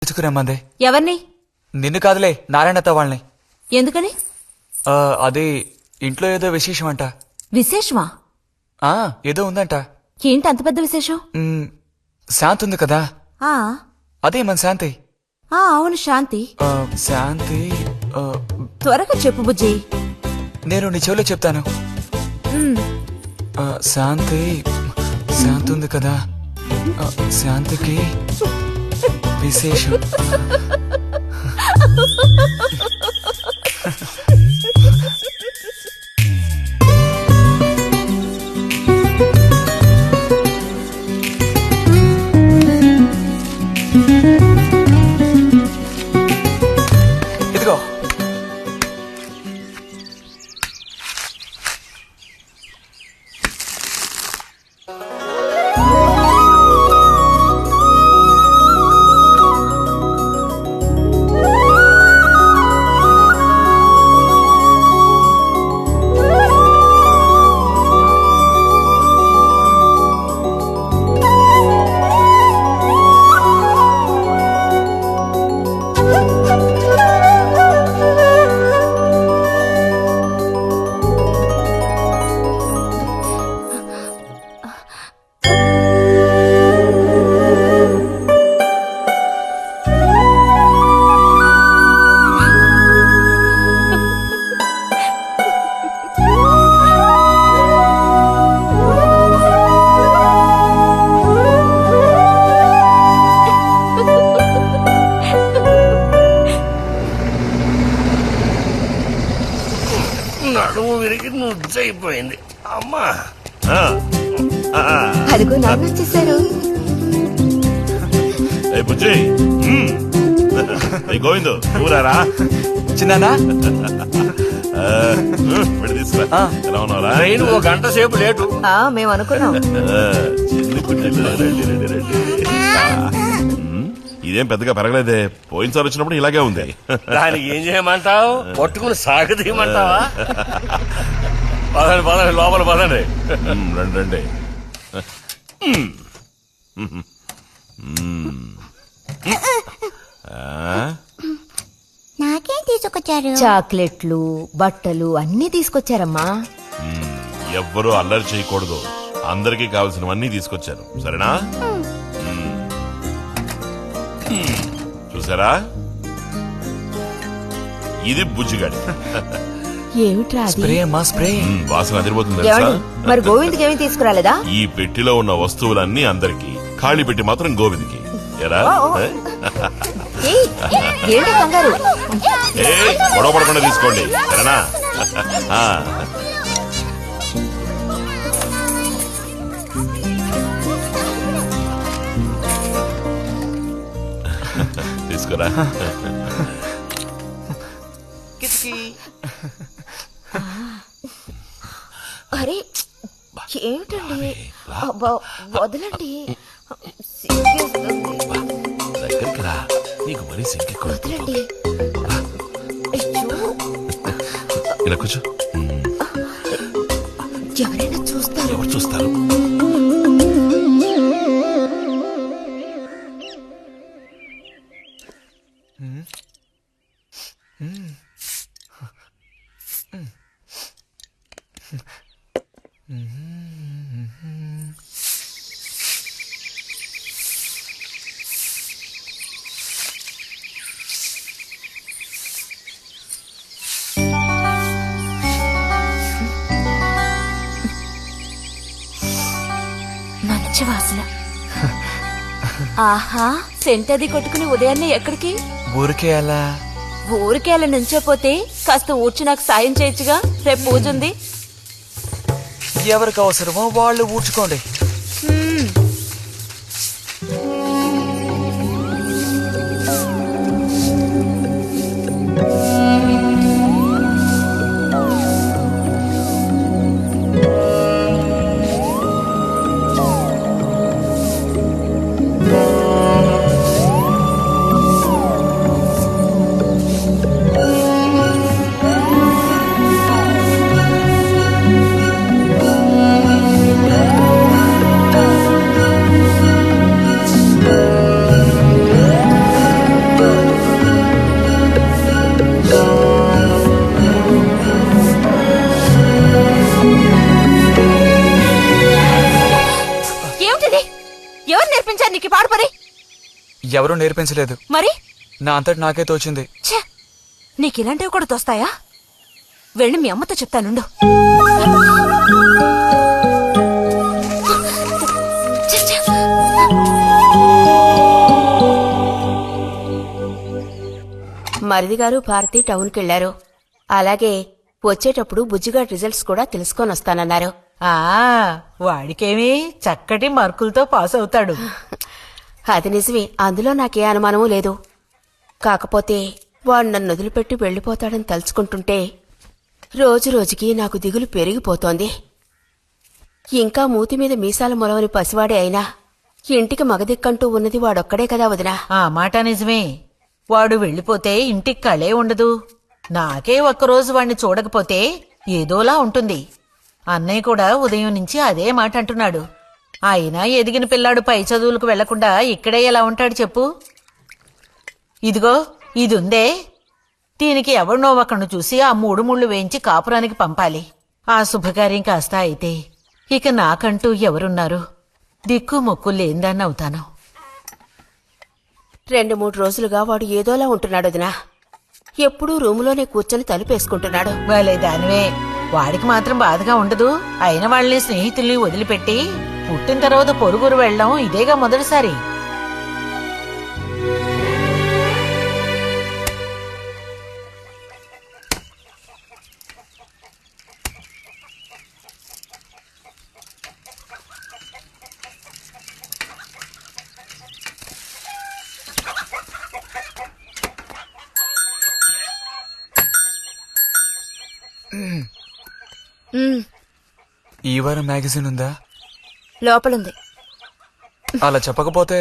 పిలుచుకురమ్మంది. ఎవరిని? నిన్ను కాదులే, నారాయణతో వాళ్ళని. ఎందుకని? అది ఇంట్లో ఏదో విశేషం అంట. విశేషమా? ఏదో ఉందంట. ఏంటి అంత పెద్ద విశేషం? శాంతి ఉంది కదా, ఆ అదే మన శాంతి. అవును, శాంతి. శాంతి త్వరగా చెప్పు బుజ్జి. నేను నీ చెవిలో చెప్తాను. శాంతి శాంతి ఉంది కదా, శాంతికి విశేషం. ఇదిగో, నడుము విరిగి నుజ్జైపోయింది అమ్మా. అదిగో నాన్న వచ్చేసారు. బుజ్జి గోవిందు ఊరారా చిన్నానా? తీసుకురా. ఎలా ఉన్నారా? ట్రైన్ ఓ గంట సేపు లేటు. మేము అనుకున్నాం. ఇదేం పెద్దగా పెరగలేదే, పోయినసారి వచ్చినప్పుడు ఇలాగే ఉంది. దానికి ఏం చేయమంటావు? పట్టుకుని సాగదీయమంటావా? పదండి పదండి, లోపల పదండి. రండి రండి. నాకేం తీసుకొచ్చారు? చాక్లెట్లు, బట్టలు అన్ని తీసుకొచ్చారమ్మా. ఎవ్వరూ అల్లరి చేయకూడదు, అందరికీ కావాల్సినవన్నీ తీసుకొచ్చాను, సరేనా? చూసారా, ఇది బుజ్జిగాడి. ఏమిట్రా అది? స్ప్రే అమ్మా, స్ప్రే. వాసన అదిరిపోతుంది తెలుసా? ఏమండి, మరి గోవింద్కి ఏమీ తీసుకురాలేదా? ఈ పెట్టిలో ఉన్న వస్తువులన్నీ అందరికి, ఖాళీ పెట్టి మాత్రం గోవింద్కి. ఎరా ఏంటి కంగారు? గొడవ పడకుండా తీసుకోండి, సరేనా? తీసుకురా. అరే ఏమిటండి, వదలండి. దగ్గరికి రా, నీకు మరీ సింకెక్కువ. వదలండి. ఇలా కూర్చో. ఎవరైనా చూస్తారు. ఎవరు చూస్తారు? మంచి వాసన. ఆహా, సెంట్ అది కొట్టుకుని ఉదయాన్నే ఎక్కడికి? ఊరికే అలా. ఊరికే అలా నుంచోపోతే కాస్త ఊడ్చి నాకు సాయం చేయొచ్చుగా, రేపు పూజ ఉంది. ఎవరికి అవసరమో వాళ్ళు ఊడ్చుకోండి. ఎవరూ నేర్పించలేదు. మరి నా అంతటి నాకే తోచింది. ఛే, నీకిలాంటివి కూడా తోస్తాయా? వెళ్ళి మీ అమ్మతో చెప్తానుండు. ఛే, ఛే. మరిది గారు భారతి టౌన్కి వెళ్లారు. అలాగే వచ్చేటప్పుడు బుజ్జిగాడి రిజల్ట్స్ కూడా తెలుసుకొని వస్తానన్నారు. వాడికేమి చక్కటి మార్కులతో పాస్ అవుతాడు. అది నిజమే, అందులో నాకే అనుమానమూ లేదు. కాకపోతే వాడు నన్ను వదిలిపెట్టి వెళ్లిపోతాడని తలుచుకుంటుంటే రోజు రోజుకి నాకు దిగులు పెరిగిపోతోంది. ఇంకా మూతి మీద మీసాల మొలవని పసివాడే అయినా ఇంటికి మగదిక్కంటూ ఉన్నది వాడొక్కడే కదా వదినా. ఆ మాట నిజమే. వాడు వెళ్ళిపోతే ఇంటికి కళే ఉండదు. నాకే ఒక్కరోజు వాణ్ణి చూడకపోతే ఏదోలా ఉంటుంది. అన్నయ్య కూడా ఉదయం నుంచి అదే మాట అంటున్నాడు. అయినా ఎదిగిన పిల్లాడు పై చదువులకు వెళ్లకుండా ఇక్కడే ఎలా ఉంటాడు చెప్పు. ఇదిగో ఇదుందే, దీనికి ఎవరినో ఒకను చూసి ఆ 3 ముళ్ళు వేయించి కాపురానికి పంపాలి. ఆ శుభకార్యం కాస్త అయితే ఇక నాకంటూ ఎవరున్నారు? దిక్కు మొక్కు లేందాన్ని అవుతాను. 2-3 రోజులుగా వాడు ఏదోలా ఉంటున్నాడు వదినా. ఎప్పుడూ రూములోనే కూర్చొని తలుపేసుకుంటున్నాడు. వాళ్ళే దానివే, వాడికి మాత్రం బాధగా ఉండదు. అయిన వాళ్ళని స్నేహితుల్ని వదిలిపెట్టి పుట్టిన తర్వాత పొరుగురు వెళ్ళడం ఇదేగా మొదటిసారి. ఈ వారం మ్యాగజైన్ ఉందా? లోపలుంది. అలా చెప్పకపోతే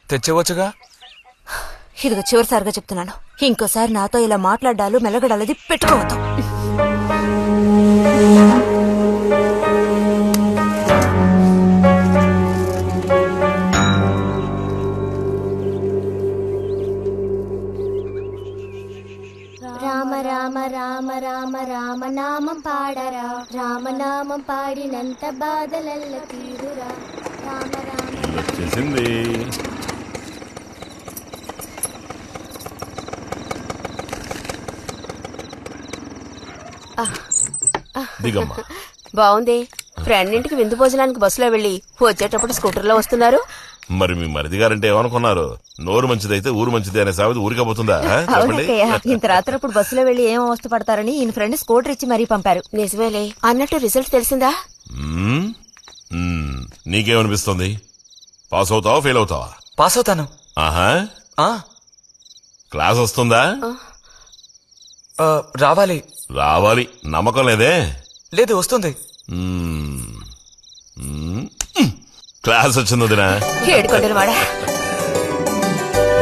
తెచ్చేవచ్చుగా. ఇదిగో చివరిసారిగా చెప్తున్నాను, ఇంకోసారి నాతో ఇలా మాట్లాడాలు మెలగడాలది పెట్టుకోవద్దు. రామ రామ రామ రామ రామనామం పాడరా, రామనామం పాడినంత బాధలల్ల తీరురా. రామ రామ వచ్చేసింది. దిగమ్మా. బావుంది. ఫ్రెండ్ ఇంటికి విందు భోజనానికి బస్సులో వెళ్లి వచ్చేటప్పుడు స్కూటర్లో వస్తున్నారు. మరి మీ మరిది గారంటే ఏమనుకున్నారు? నోరు మంచిదైతే ఊరు మంచిది అనే సామెత ఊరికపోతుందా? చెప్పండి. ఇంత రాత్రప్పుడు బస్సులో వెళ్లి ఏం అవస్థ పడతారని ఈయన ఫ్రెండ్ స్కూటర్ ఇచ్చి మరీ పంపారు. నిజమేలే. అన్నట్టు రిజల్ట్ తెలిసిందా? మ్మ్? మ్మ్. నీకేమనిపిస్తుంది? పాస్ అవుతావా ఫెయిల్ అవుతావా? పాస్ అవుతాను. ఆహా, ఆ, క్లాస్ వస్తుందా? రావాలి. రావాలి. నమ్మకం లేదే? లేదు, వస్తుంది. మ్మ్. మ్మ్. క్లాస్ వచ్చింది వదినా. ఏడుకొండలు వాడా.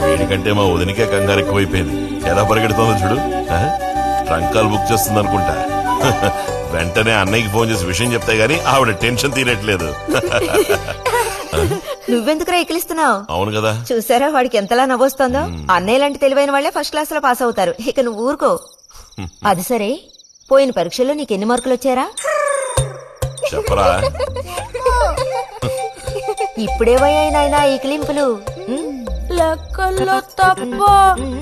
వీడికంటే మా వదినికే కంగారు ఎక్కువైపోయింది. ఎలా పరిగెడుతుందో చూడు. ఆ? ట్రంకాలు బుక్ చేస్తుంది అనుకుంటా. వెంటనే అన్నయ్యకి ఫోన్ చేసి విషయం చెప్తే గానీ ఆవిడ టెన్షన్ తీరట్లేదు. నువ్వెందుకు రైకిలిస్తున్నావు? అవును కదా. చూసారా వాడికి ఎంతలా నవ్వొస్తుందో. అన్నయ్య లాంటి తెలివైన వాళ్లే ఫస్ట్ క్లాస్ లో పాస్ అవుతారు. ఇక నువ్వు ఊరుకో. అది సరే, పోయిన పరీక్షల్లో నీకెన్ని మార్కులు వచ్చారా? చెప్పరా. ఇప్పుడేవైనా ఈ క్లింపులు. లెక్కల్లో తప్ప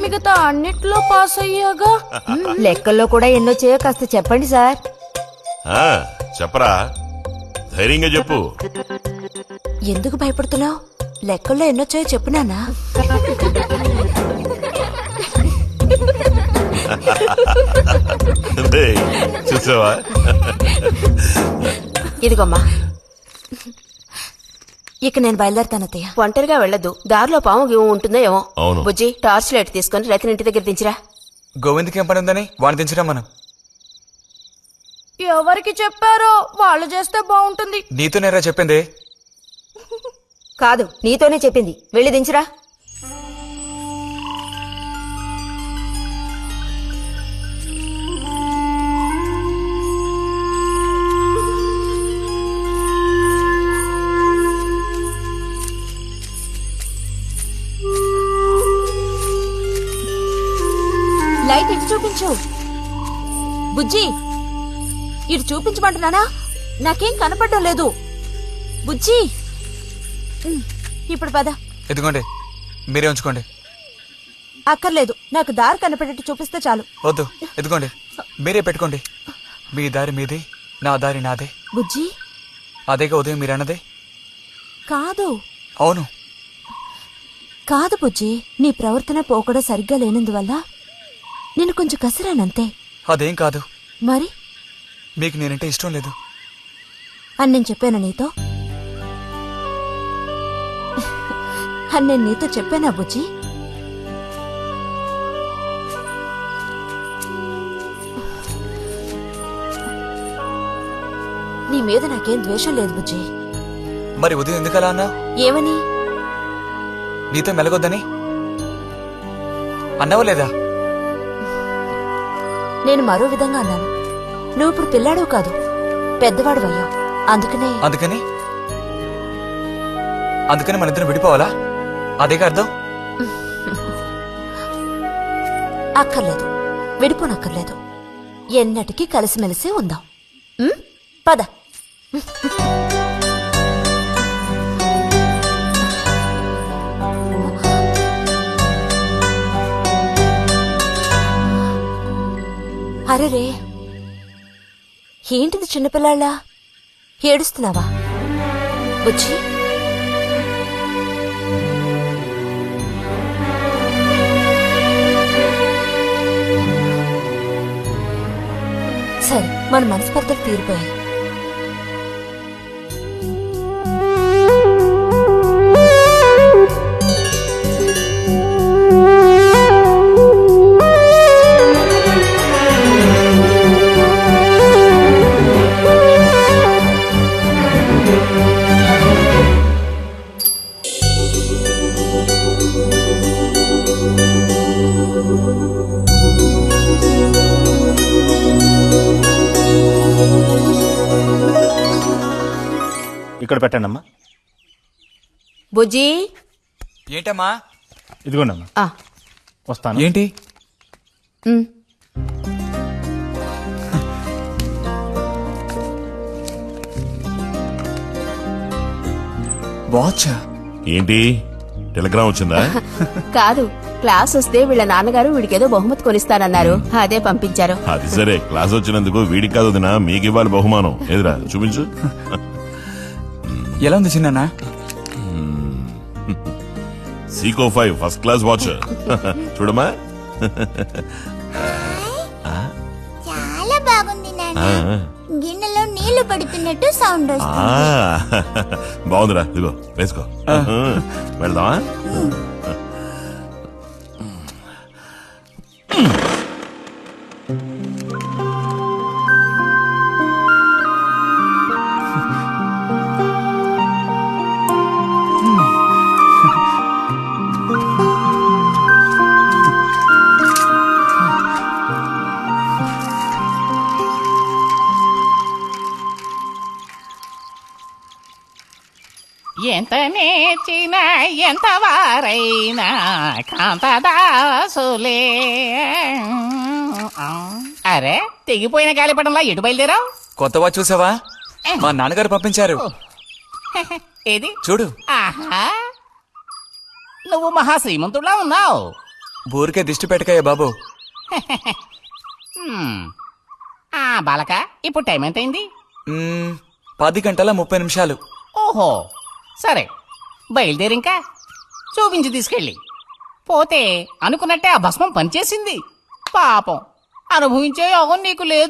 మిగతా అన్నిట్లో పాస్ అయ్యాగా. లెక్కల్లో కూడా ఎన్నొచ్చాయో కాస్త చెప్పండి సార్. ఆ, చెప్పరా. ధైర్యంగా చెప్పు. ఎందుకు భయపడుతున్నావు? లెక్కల్లో ఎన్నొచ్చాయో చెప్పు నాన్నా. ఏయ్, చూసావా? ఇదిగోమ్మా. ఇక నేను బయలుదేరుతాను అత్తయ్య. ఒంటరిగా వెళ్లొద్దు. దారిలో పాము గీము ఉంటుందో ఏమో. అవును. బుజ్జి, టార్చ్ లైట్ తీసుకుని రతిని ఇంటి దగ్గర దించిరా. గోవింద్కి ఏం పని ఉందని వాడిని దించరా మనం. ఎవరికి చెప్పారో వాళ్ళు చేస్తే బాగుంటుంది. నీతోనేరా చెప్పింది. కాదు, నీతోనే చెప్పింది. వెళ్ళి దించిరా. లైట్ ఇటు చూపించు. బుజ్జి, ఇటు చూపించమంటున్నానా? నాకేం కనపడడం లేదు. బుజ్జి, ఇప్పుడు పద. ఎదుగోండి. మీరే ఉంచుకోండి. అక్కర్లేదు, నాకు దారి కనపడేట్టు చూపిస్తే చాలు. వద్దు, ఎదుకోండి. మీరే పెట్టుకోండి. మీ దారి మీది, నా దారి నాదే. బుజ్జి అదేగా ఉదయం మీరు అన్నదే. కాదు అవును. కాదు బుజ్జి, నీ ప్రవర్తన పోకడ సరిగ్గా లేనందువల్ల నేను కొంచెం కసిరానంతే. అదేం కాదు. మరి మీకు నేనంటే ఇష్టం లేదు అని నేను చెప్పాను నీతో? అని నేను నీతో చెప్పానా బుజ్జి? నీ మీద నాకేం ద్వేషం లేదు బుజ్జి. మరి ఉదయం ఎందుకు అలా అన్నావు? ఏమని? నీతో మెలగొద్దని అన్నావా లేదా? నేను మరో విధంగా అన్నాను. నువ్వు ఇప్పుడు పిల్లాడవు కాదు, పెద్దవాడువయ్యావు. అందుకనే అందుకని మన ఇద్దరం విడిపోవాలా? అదేగా అర్థం? అక్కర్లేదు, విడిపోనక్కర్లేదు. ఎన్నటికీ కలిసిమెలిసి ఉందాం. పద. అరెరే, ఏంటిది చిన్నపిల్లాళ్ళ ఏడుస్తున్నావా బుజ్జి? సరే, మన మనస్పర్ధలు తీరిపోయాయి. ఇక్కడ పెట్టండి అమ్మా. బుజ్జి ఏంటమ్మా? ఇదిగోండి అమ్మా. వస్తాను. ఏంటి? వాచ్? ఏంటి టెలిగ్రామ్ వచ్చిందా? కాదు, క్లాస్ వస్తే వీళ్ళ నాన్నగారు వీడికేదో బహుమతి కొనిస్తానన్నారు, అదే పంపించారు. అది సరే, క్లాస్ వచ్చినందుకు వీడికి కాదు వదినా, మీకు ఇవ్వాలి బహుమానం. ఎదురా చూపించు. ఎలా ఉంది చిన్న? Seeko 5 first class watch. చూడమ్మా. చాలా బాగుంది నాన్న. గిన్నెలో నీళ్లు పడుతున్నట్టు సౌండ్ వస్తుంది. బాగుందిరా, ఇదిగో వేసుకో. వెళ్దామా? ఎంత నేర్చినా ఎంత వారైనా కాంతదాసులే. అరే, తెగిపోయిన గాలిపటంలా ఎటు బయలుదేరావు? కొత్త వాచ్ చూసావా? మా నాన్నగారు పంపించారు. ఏది చూడు. ఆహా, నువ్వు మహాశ్రీమంతుడులా ఉన్నావు. ఊరికే దిష్టి పెట్టకాయ బాబు. బాలక, ఇప్పుడు టైం ఎంతైంది? 10:30 ఓహో, సరే, బయలుదేరింకా. చూపించి తీసుకెళ్ళి. పోతే అనుకున్నట్టే ఆ భస్మం పనిచేసింది. పాపం, అనుభవించే యోగం నీకు లేదు.